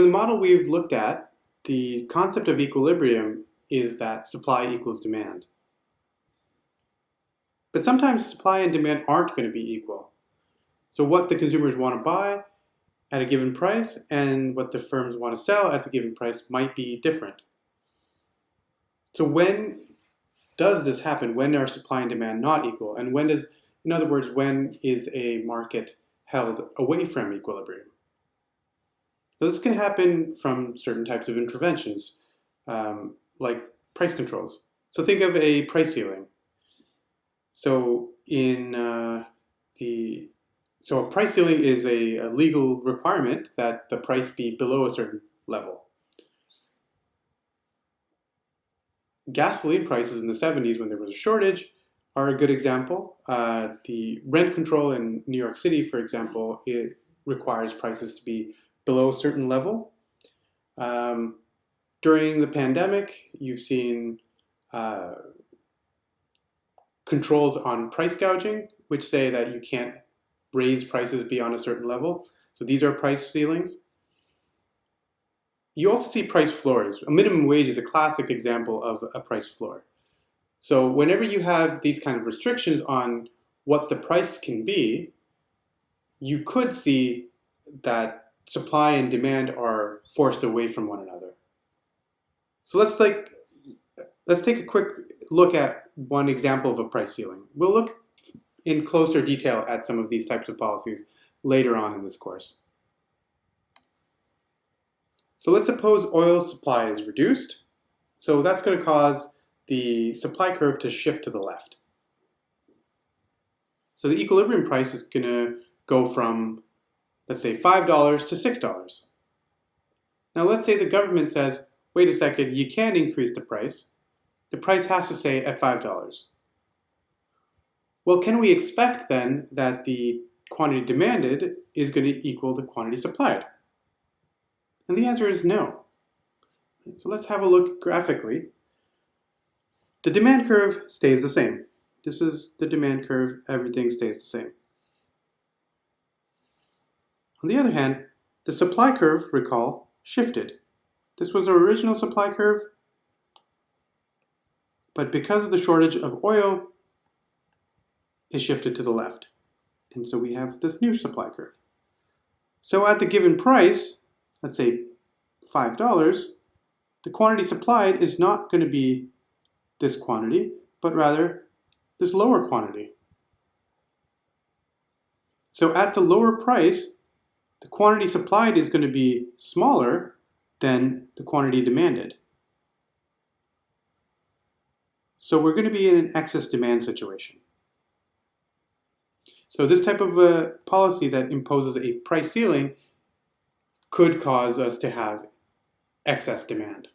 In the model we've looked at, the concept of equilibrium is that supply equals demand. But sometimes supply and demand aren't going to be equal. So what the consumers want to buy at a given price and what the firms want to sell at the given price might be different. So when does this happen? When are supply and demand not equal? And when does, in other words, when is a market held away from equilibrium? So this can happen from certain types of interventions, like price controls. So think of a price ceiling. So a price ceiling is a legal requirement that the price be below a certain level. Gasoline prices in the 70s, when there was a shortage, are a good example. The rent control in New York City, for example, it requires prices to be below a certain level. During the pandemic, you've seen controls on price gouging, which say that you can't raise prices beyond a certain level. So these are price ceilings. You also see price floors. A minimum wage is a classic example of a price floor. So whenever you have these kind of restrictions on what the price can be, you could see that supply and demand are forced away from one another. So let's take a quick look at one example of a price ceiling. We'll look in closer detail at some of these types of policies later on in this course. So let's suppose oil supply is reduced. So that's going to cause the supply curve to shift to the left. So the equilibrium price is going to go from, let's say, $5 to $6. Now let's say the government says, wait a second, you can't increase the price. The price has to stay at $5. Well, can we expect then that the quantity demanded is going to equal the quantity supplied? And the answer is no. So let's have a look graphically. The demand curve stays the same. This is the demand curve, everything stays the same. On the other hand, the supply curve, recall, shifted. This was the original supply curve, but because of the shortage of oil, it shifted to the left. And so we have this new supply curve. So at the given price, let's say $5, the quantity supplied is not going to be this quantity, but rather this lower quantity. So at the lower price, the quantity supplied is going to be smaller than the quantity demanded. So we're going to be in an excess demand situation. So this type of a policy that imposes a price ceiling could cause us to have excess demand.